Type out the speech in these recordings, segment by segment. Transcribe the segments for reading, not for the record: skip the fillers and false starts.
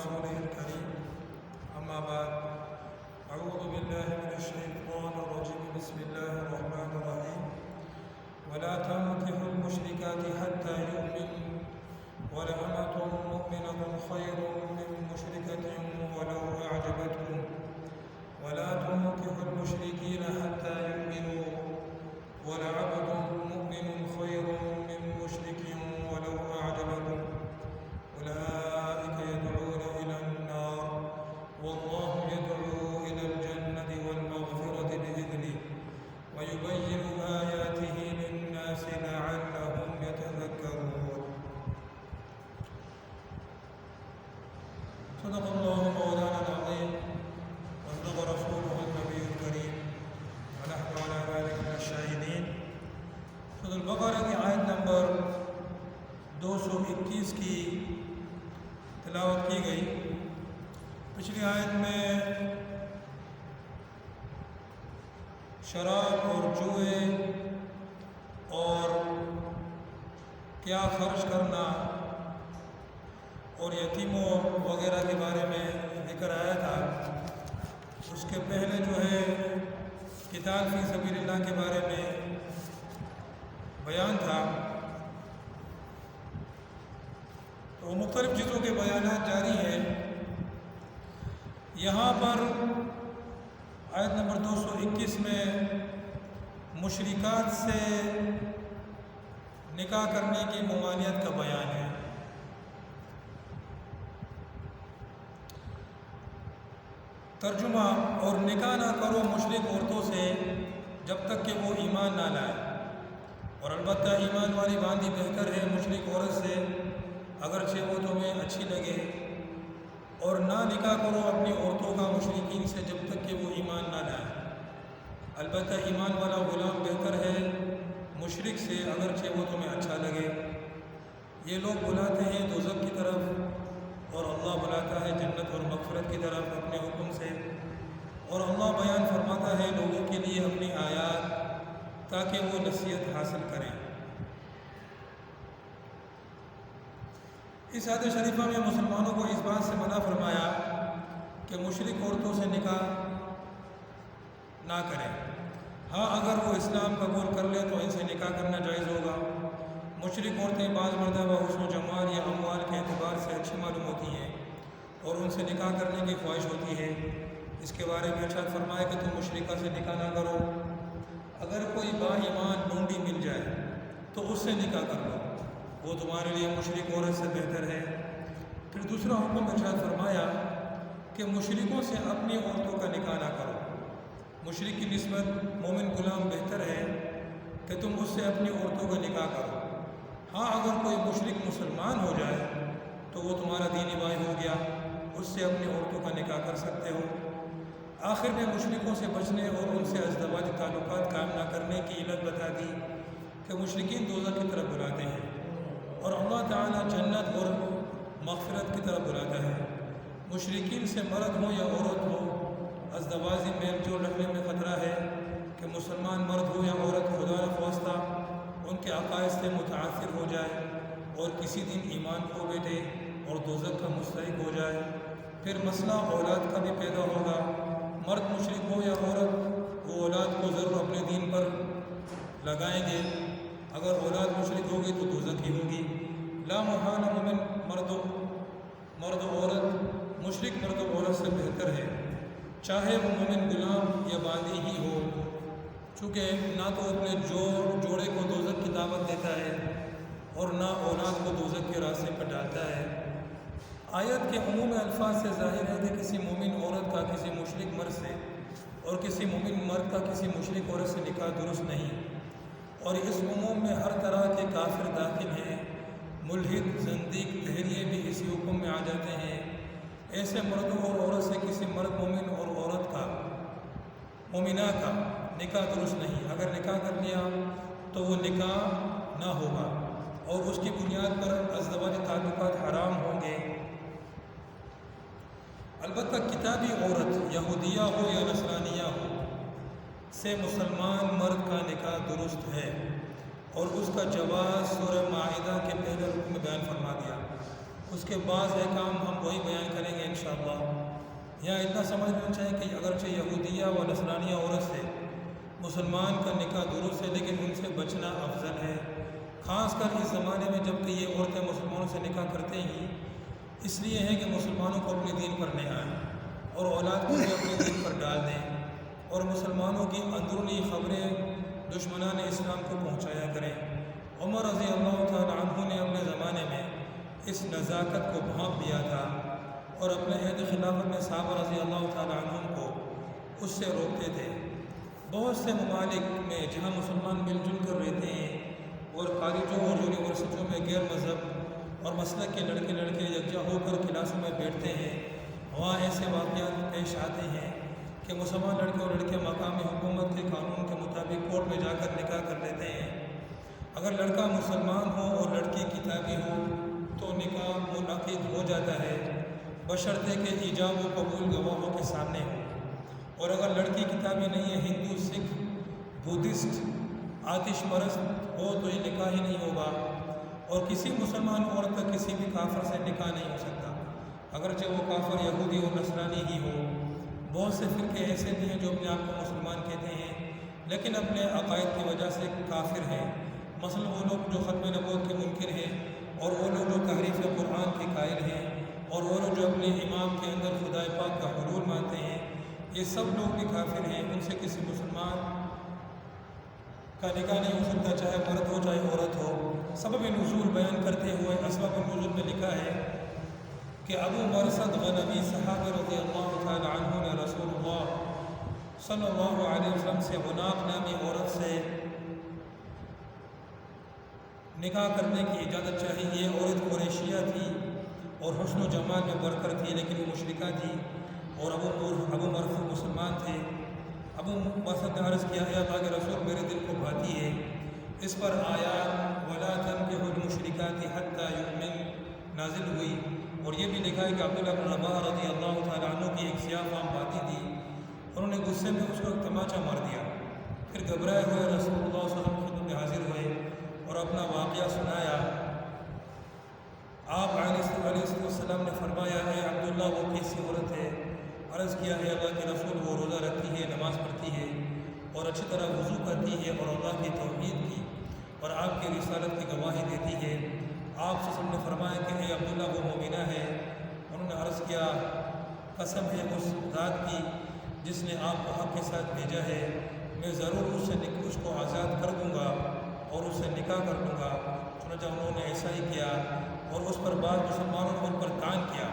رسوله الكريم أما بعد أعوذ بالله من الشيطان الرجيم بسم الله الرحمن الرحيم ولا تنكحوا المشركات حتى يؤمنوا ولأمة مؤمنة خير من مشركة ولو أعجبتكم ولا تنكحوا المشركين حتى يؤمنوا ولعبد مؤمن خير من مشرك ولو أعجبكم أولئك يدعون إلى النار والله يدعو إلى الجنة والمغفرة بإذنه ويبين آياته للناس لعلهم يتذكرون. صدق الله مولانا العظيم وصدق رسوله النبي الكريم ونحن على ذلك من الشاهدين. سورۃ البقرہ کی آیت نمبر 221 کی تلاوت کی گئی. پچھلی آیت میں شراب اور جوئے اور کیا خرچ کرنا اور یتیموں وغیرہ کے بارے میں ذکر آیا تھا. اس کے پہلے جو ہے قتال فی سبیل اللہ کے بارے میں بیان تھا. تو مختلف چیزوں کے بیانات جاری ہیں. یہاں پر آیت نمبر 221 میں مشرکات سے نکاح کرنے کی ممانعت کا بیان ہے. ترجمہ: اور نکاح نہ کرو مشرک عورتوں سے جب تک کہ وہ ایمان نہ لائے، اور البتہ ایمان والی باندھی بہتر ہے مشرک عورت سے اگرچہ وہ تمہیں اچھی لگے. اور نہ نکاح کرو اپنی عورتوں کا مشرکین سے جب تک کہ وہ ایمان نہ لائے، البتہ ایمان والا غلام بہتر ہے مشرک سے اگرچہ وہ تمہیں اچھا لگے. یہ لوگ بلاتے ہیں دوزخ کی طرف اور اللہ بلاتا ہے جنت اور مغفرت کی طرف اپنے حکم سے. اور اللہ بیان فرماتا ہے لوگوں کے لیے اپنی آیات تاکہ وہ نصیحت حاصل کریں. اس آیت شریفہ میں مسلمانوں کو اس بات سے منع فرمایا کہ مشرک عورتوں سے نکاح نہ کریں. ہاں اگر وہ اسلام قبول کر لے تو ان سے نکاح کرنا جائز ہوگا. مشرک عورتیں بعض مرتبہ حسن و جمال یا اموال کے اعتبار سے اچھی معلوم ہوتی ہیں اور ان سے نکاح کرنے کی خواہش ہوتی ہے. اس کے بارے میں ارشاد فرمایا کہ تم مشرکہ سے نکاح نہ کرو. اگر کوئی با ایمان ڈھونڈی مل جائے تو اس سے نکاح کر لو، وہ تمہارے لیے مشرک عورت سے بہتر ہے. پھر دوسرا حکم ارشاد فرمایا کہ مشرکوں سے اپنی عورتوں کا نکاح نہ کرو. مشرک کی نسبت مومن غلام بہتر ہے کہ تم اس سے اپنی عورتوں کا نکاح کرو. ہاں اگر کوئی مشرک مسلمان ہو جائے تو وہ تمہارا دینی بھائی ہو گیا، اس سے اپنی عورتوں کا نکاح کر سکتے ہو. آخر میں مشرکوں سے بچنے اور ان سے ازدواجی تعلقات قائم نہ کرنے کی علت بتا دی کہ مشرکین دوزخ کی طرف بلاتے ہیں اور اللہ تعالیٰ جنت اور مغفرت کی طرف بلاتا ہے. مشرکین سے مرد ہو یا عورت ہو ازدواجی میل جول رکھنے میں خطرہ ہے کہ مسلمان مرد ہو یا عورت خدا نخواستہ ان کے عقائد سے متاثر ہو جائے اور کسی دن ایمان کھو بیٹھے اور دوزخ کا مستحق ہو جائے. پھر مسئلہ اولاد کا بھی پیدا ہوگا. مرد مشرک ہو یا عورت وہ اولاد کو ضرور اپنے دین پر لگائیں گے. اگر اولاد مشرک ہوگی تو دوزخ ہی ہوگی. لا محالہ مومن مرد و عورت مشرک مرد و عورت سے بہتر ہے چاہے وہ مومن غلام یا باندھی ہی ہو، چونکہ نہ تو اپنے جوڑے کو دوزخ کی دعوت دیتا ہے اور نہ اولاد کو دوزخ کے راستے پر ڈالتا ہے. آیت کے عموم الفاظ سے ظاہر ہے کہ کسی مومن عورت کا کسی مشرک مرد سے اور کسی مومن مرد کا کسی مشرک عورت سے نکاح درست نہیں. اور اس عموم میں ہر طرح کے کافر داخل ہیں. ملحد، زندیق، دہریے بھی اسی حکم میں آ جاتے ہیں. ایسے مرد اور عورت سے کسی مرد مومن اور عورت کا مومنہ کا نکاح درست نہیں. اگر نکاح کر لیا تو وہ نکاح نہ ہوگا اور اس کی بنیاد پر ازدواجی تعلقات حرام ہوں گے. البتہ کتابی عورت یہودیہ ہو یا نصرانیہ ہو سے مسلمان مرد کا نکاح درست ہے اور اس کا جواز سورہ مائدہ کے پہلے رکن میں بیان فرما دیا. اس کے بعض احکام ہم وہی بیان کریں گے انشاءاللہ۔ یہاں اتنا سمجھ لینا چاہیے کہ اگرچہ یہودیہ و نصرانیہ عورت سے مسلمان کا نکاح درست ہے، لیکن ان سے بچنا افضل ہے، خاص کر اس زمانے میں جب کہ یہ عورتیں مسلمانوں سے نکاح کرتے ہی اس لیے ہیں کہ مسلمانوں کو اپنے دین پر لے آئیں اور اولاد کو بھی اپنے دین پر ڈال دیں، اور مسلمانوں کی اندرونی خبریں دشمنان اسلام کو پہنچایا کریں۔ عمر رضی اللہ تعالی عنہ نے اپنے زمانے میں اس نزاکت کو بھانپ لیا تھا اور اپنے عہد خلافت میں صحابہ رضی اللہ تعالی عنہ کو اس سے روکتے تھے۔ بہت سے ممالک میں جہاں مسلمان مل جل کر رہتے ہیں اور کالجوں اور یونیورسٹیوں میں غیر مذہب اور مسلک کے لڑکے یکجا ہو کر کلاسوں میں بیٹھتے ہیں، وہاں ایسے واقعات پیش آتے ہیں کہ مسلمان لڑکے اور لڑکیاں مقامی حکومت کے قانون کے مطابق کورٹ میں جا کر نکاح کر لیتے ہیں۔ اگر لڑکا مسلمان ہو اور لڑکی کتابی ہو تو نکاح منعقد ہو جاتا ہے، بشرطے کہ ایجاب و قبول گواہوں کے سامنے ہو، اور اگر لڑکی کتابی نہیں ہے، ہندو، سکھ، بدھسٹ، آتش پرست ہو تو یہ نکاح ہی نہیں ہوگا، اور کسی مسلمان عورت کا کسی بھی کافر سے نکاح نہیں ہو سکتا، اگرچہ وہ کافر یہودی اور نصرانی ہی ہو۔ بہت سے فرقے ایسے بھی ہیں جو اپنے آپ کو مسلمان کہتے ہیں لیکن اپنے عقائد کی وجہ سے کافر ہیں، مثلا وہ لوگ جو ختم نبوت کے منکر ہیں، اور وہ لوگ جو تحریف قرآن کے قائل ہیں، اور وہ لوگ جو اپنے امام کے اندر خدا پاک کا حلول مانتے ہیں، یہ سب لوگ بھی کافر ہیں۔ ان سے کسی مسلمان کا نکاح نہیں ہو سکتا، چاہے مرد ہو چاہے عورت ہو۔ سبب نزول بیان کرتے ہوئے اسباب نزول میں لکھا ہے کہ ابو مرثد غنوی صحابہ رضی اللہ تعالی عنہ نے رسول اللہ صلی اللہ علیہ وسلم سے عناق نامی عورت سے نکاح کرنے کی اجازت چاہی۔ یہ عورت قریشیہ تھی اور حسن و جمال میں برکر تھی، لیکن وہ مشرکہ تھی، اور ابو مرثد مسلمان تھے۔ ابو مرثد نے عرض کیا، اے اللہ کے رسول، میرے دل کو بھاتی ہے۔ اس پر آیات وَلَا تَنكِحُوا الْمُشْرِكَاتِ حَتَّى يُؤْمِنْ نازل ہوئی، اور یہ بھی لکھا ہے کہ عبداللہ بن رواحہ رضی اللہ تعالیٰ عنہ کی ایک سیاہ فام بھاتی تھی، انہوں نے غصے میں اس کو ایک تماچا مار دیا، پھر گھبرائے ہوئے رسول اللہ صلی اللہ علیہ وسلم کی خدمت میں حاضر ہوئے اور اپنا واقعہ سنایا۔ آپ علیہ السلام نے فرمایا، اے عبداللہ وہ کیسی عورت ہے؟ عرض کیا، اے اللہ کے رسول، وہ روزہ رکھتی ہے، نماز پڑھتی ہے اور اچھی طرح وضو کرتی ہے اور اللہ کی توحید کی اور آپ کی رسالت کی گواہی دیتی ہے۔ آپ صلی اللہ علیہ وسلم نے فرمایا کہ اے عبداللہ وہ مومنہ ہے۔ انہوں نے عرض کیا، قسم ہے اس ذات کی جس نے آپ کو حق کے ساتھ بھیجا ہے، میں ضرور اس کو آزاد کر دوں گا اور اس سے نکاح کر لوں گا۔ چنانچہ انہوں نے ایسا ہی کیا، اور اس پر بعض مسلمانوں نے ان پر تان کیا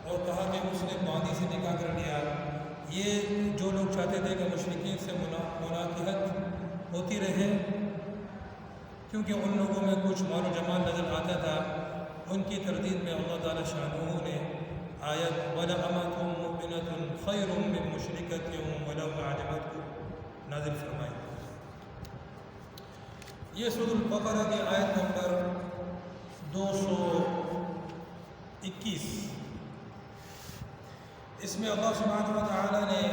اور کہا کہ اس نے باندی سے نکاح کر لیا۔ یہ جو لوگ چاہتے تھے کہ مشرکین سے مناقحت ہوتی رہے، کیونکہ ان لوگوں میں کچھ مال و جمال نظر آتا تھا، ان کی تردید میں اللہ تعالیٰ شانہ نے آیت وَلَأَمَةٌ مُؤْمِنَةٌ خَيْرٌ مِّن مُشْرِكَةٍ وَلَوْ أَعْجَبَتْكُمْ نازل فرمائے۔ یہ سورۃ البقرہ کی آیت نمبر 221، اس میں اللہ سبحانہ و تعالیٰ نے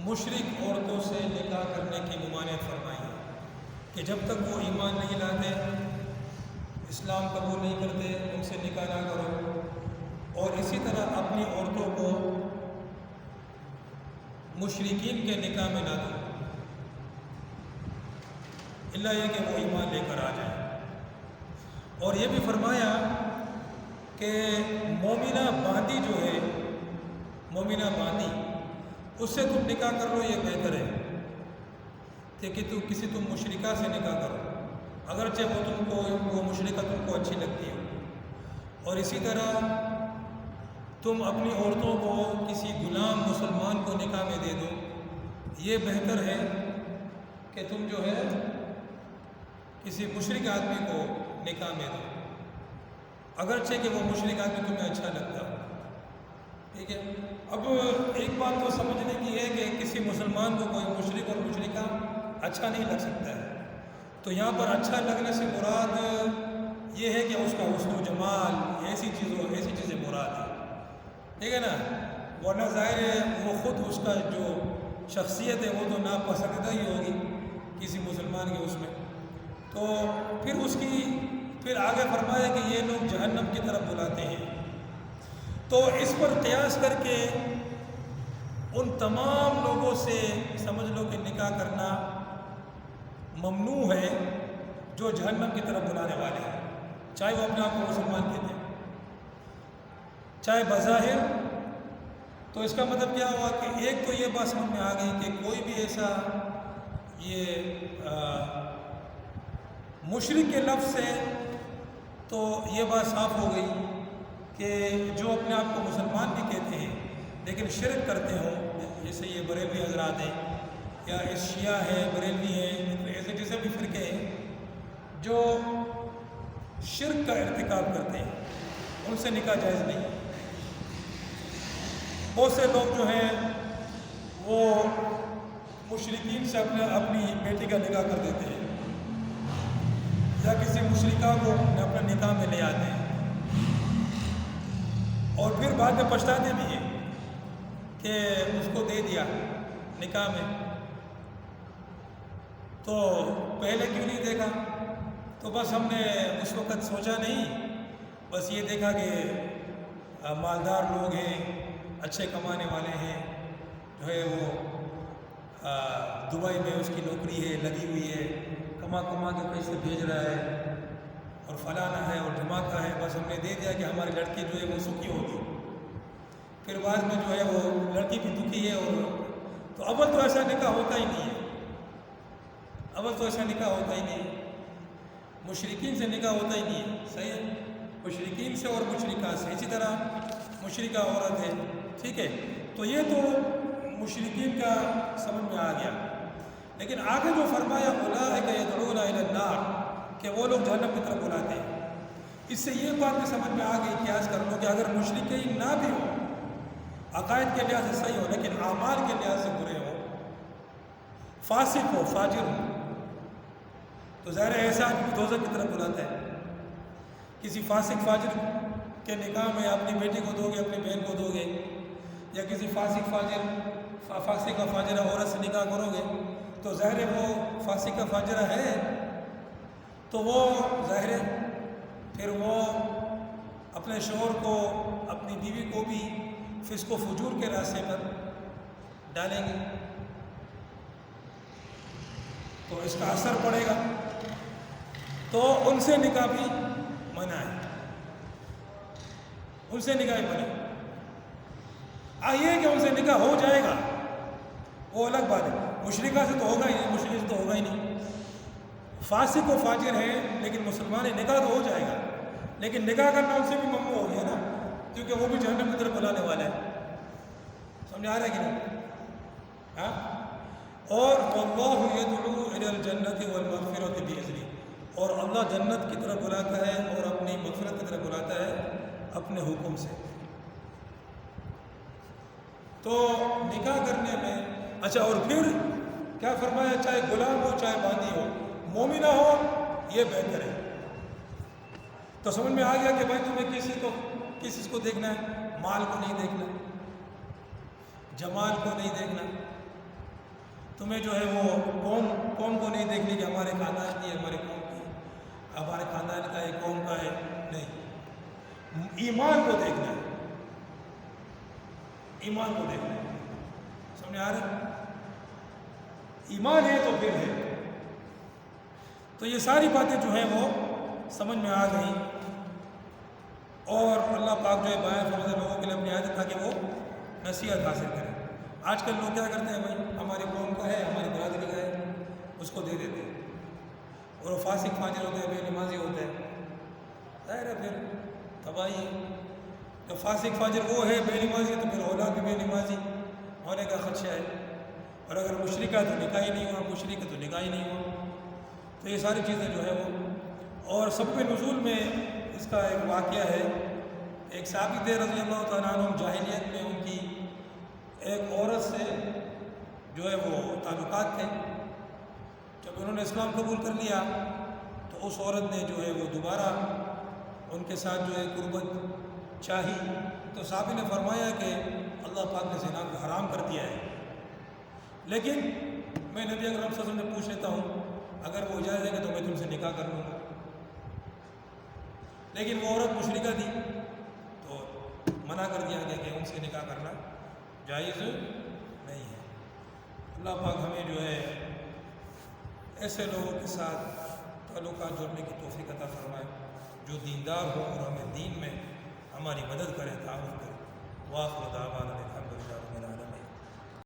مشرک عورتوں سے نکاح کرنے کی ممانعت فرمائی ہے کہ جب تک وہ ایمان نہیں لاتے، اسلام قبول نہیں کرتے، ان سے نکاح نہ کرو، اور اسی طرح اپنی عورتوں کو مشرکین کے نکاح میں نہ دو، الا یہ کہ وہ ایمان لے کر آ جائیں۔ اور یہ بھی فرمایا کہ مومنہ باندی جو ہے، مومنہ باندی، اس سے تم نکاح کر لو، یہ بہتر ہے کہ تم مشرکہ سے نکاح کرو، اگرچہ وہ مشرکہ تم کو اچھی لگتی ہو۔ اور اسی طرح تم اپنی عورتوں کو کسی غلام مسلمان کو نکاح میں دے دو، یہ بہتر ہے کہ تم جو ہے کسی مشرک آدمی کو نکاح میں دو، اگرچہ کہ وہ مشرک آدمی تمہیں اچھا لگتا ہو۔ ٹھیک ہے، اب ایک بات تو سمجھنے کی ہے کہ کسی مسلمان کو کوئی مشرک اور مشرکہ اچھا نہیں لگ سکتا ہے، تو یہاں پر اچھا لگنے سے مراد یہ ہے کہ اس کا حسن و جمال، ایسی چیزیں مراد ہے، ٹھیک ہے نا، ورنہ ظاہر ہے وہ خود اس کا جو شخصیت ہے وہ تو ناپسندیدہ ہی ہوگی کسی مسلمان کے اس میں، تو پھر آگے فرمایا کہ یہ لوگ جہنم کی طرف بلا تو اس پر قیاس کر کے ان تمام لوگوں سے سمجھ لو کہ نکاح کرنا ممنوع ہے جو جہنم کی طرف بلانے والے ہیں، چاہے وہ اپنے آپ کو مسلمان کہتے ہیں، چاہے بظاہر۔ تو اس کا مطلب کیا ہوا کہ ایک تو یہ بات سمجھ میں آ گئی کہ کوئی بھی ایسا یہ مشرک کے لفظ سے تو یہ بات صاف ہو گئی کہ جو اپنے آپ کو مسلمان بھی کہتے ہیں لیکن شرک کرتے ہوں، جیسے یہ بریلوی حضرات ہیں یا شیعہ ہے، بریلوی ہیں، ایسے جیسے بھی فرقے ہیں جو شرک کا ارتکاب کرتے ہیں، ان سے نکاح جائز نہیں۔ بہت سے لوگ جو ہیں وہ مشرکین سے اپنی بیٹی کا نکاح کر دیتے ہیں یا کسی مشرکہ کو اپنے نکاح میں لے آتے ہیں اور پھر بعد میں پچھتاتے بھی ہیں کہ اس کو دے دیا نکاح میں، تو پہلے کیوں نہیں دیکھا؟ تو بس ہم نے اس وقت سوچا نہیں، بس یہ دیکھا کہ مالدار لوگ ہیں، اچھے کمانے والے ہیں، جو ہے وہ دبئی میں اس کی نوکری ہے، لگی ہوئی ہے، کما کے پیسے بھیج رہا ہے اور فلانا ہے اور دھماکہ ہے، بس ہم نے دے دیا کہ ہماری لڑکی جو ہے وہ سکھی ہوگی۔ پھر بعد میں جو ہے وہ لڑکی بھی دکھی ہے، اور تو اول تو ایسا نکاح ہوتا ہی نہیں ہے، اول تو ایسا نکاح ہوتا ہی نہیں ہے، مشرکین سے نکاح ہوتا ہی نہیں ہے، صحیح ہے، مشرکین سے اور مشرکہ سے، اسی طرح مشرکہ عورت ہے، ٹھیک ہے۔ تو یہ تو مشرکین کا سمجھ میں آ گیا، لیکن آگے جو فرمایا اولئک یدعون الی النار، کہ وہ لوگ جہنم کی طرف بلاتے ہیں، اس سے یہ بات بھی سمجھ میں آ گئی، قیاس کر لو کہ اگر مشرکین نہ بھی ہو، عقائد کے لحاظ سے صحیح ہو لیکن اعمال کے لحاظ سے برے ہو، فاسق ہو، فاجر ہو، تو ظاہر ایسا دوزخ کی طرف بلاتا ہے۔ کسی فاسق فاجر کے نکاح میں اپنی بیٹی کو دو گے، اپنی بہن کو دو گے، یا کسی فاسق و فاجرہ عورت سے نکاح کرو گے تو ظاہر وہ فاسقہ فاجرہ ہے، تو وہ ظاہر پھر وہ اپنے شوہر کو، اپنی بیوی کو بھی فسق و فجور کے راستے پر ڈالیں گے، تو اس کا اثر پڑے گا، تو ان سے نکاح بھی منع ہے، ان سے نکاح منع ہے۔ آئیے کہ ان سے نکاح ہو جائے گا وہ الگ بات ہے، مشرکہ سے تو ہوگا ہی نہیں، مشرک سے تو ہوگا ہی نہیں، فاسق و فاجر ہے لیکن مسلمان نکاح تو ہو جائے گا، لیکن نکاح کرنا ان سے بھی ممنوع ہو گیا نا، کیونکہ وہ بھی جہنم کی طرف بلانے والا ہے، سمجھ آ رہا ہے کہ نہیں؟ ہاں، اور واللہ یدعو الی الجنۃ والمغفرۃ بإذنہ، اور اللہ جنت کی طرف بلاتا ہے اور اپنی مغفرت کی طرف بلاتا ہے اپنے حکم سے۔ تو نکاح کرنے میں اچھا، اور پھر کیا فرمایا، چاہے غلام ہو چاہے باندی ہو، مومنہ ہو، یہ بہتر ہے۔ تو سمجھ میں آ گیا کہ بھائی تمہیں کس چیز کو دیکھنا ہے، مال کو نہیں دیکھنا، جمال کو نہیں دیکھنا، تمہیں جو ہے وہ قوم کو نہیں دیکھنی کہ ہمارے خاندان کی ہے، ہمارے قوم کی ہے، ہمارے خاندان کا ہے، قوم کا ہے، نہیں، ایمان کو دیکھنا ہے، ایمان کو دیکھنا ہے، سمجھ آ رہا ہے؟ ایمان ہے تو پھر ہے۔ تو یہ ساری باتیں جو ہیں وہ سمجھ میں آ گئیں، اور اللہ پاک جو ہے باہر فرماتے لوگوں کے لیے اپنی عادت تھا کہ وہ نصیحت حاصل کریں۔ آج کل لوگ کیا کرتے ہیں، بھائی ہماری قوم کا ہے، ہماری برادری کا ہے، اس کو دے دیتے ہیں، اور وہ فاسق فاجر ہوتے ہیں، بے نمازی ہوتے ہیں، ظاہر ہے پھر تباہی ہے۔ جب فاسق فاجر وہ ہے بے نمازی تو پھر اولاد بھی بے نمازی ہونے کا خدشہ ہے، اور اگر مشرکہ تو نکاح ہی نہیں ہوا، مشرک تو نکاح ہی نہیں ہوا۔ تو یہ ساری چیزیں جو ہے وہ، اور سبب نزول میں اس کا ایک واقعہ ہے، ایک صحابی تھے رضی اللہ تعالیٰ عنہ، جاہلیت میں ان کی ایک عورت سے جو ہے وہ تعلقات تھے، جب انہوں نے اسلام قبول کر لیا تو اس عورت نے جو ہے وہ دوبارہ ان کے ساتھ جو ہے قربت چاہی، تو صحابی نے فرمایا کہ اللہ پاک نے زنا کو حرام کر دیا ہے، لیکن میں نبی اکرم صلی اللہ علیہ وسلم سے پوچھ لیتا ہوں، اگر وہ اجازت ہے کہ تو میں تم سے نکاح کر لوں گا، لیکن وہ عورت مشرکہ تھی تو منع کر دیا گیا کہ ان سے نکاح کرنا جائز نہیں ہے۔ اللہ پاک ہمیں جو ہے ایسے لوگوں کے ساتھ تعلقات جوڑنے کی توفیق عطا فرمائے جو دیندار ہوں اور ہمیں دین میں ہماری مدد کرے، تعاون کرے۔ وآخر دعوانا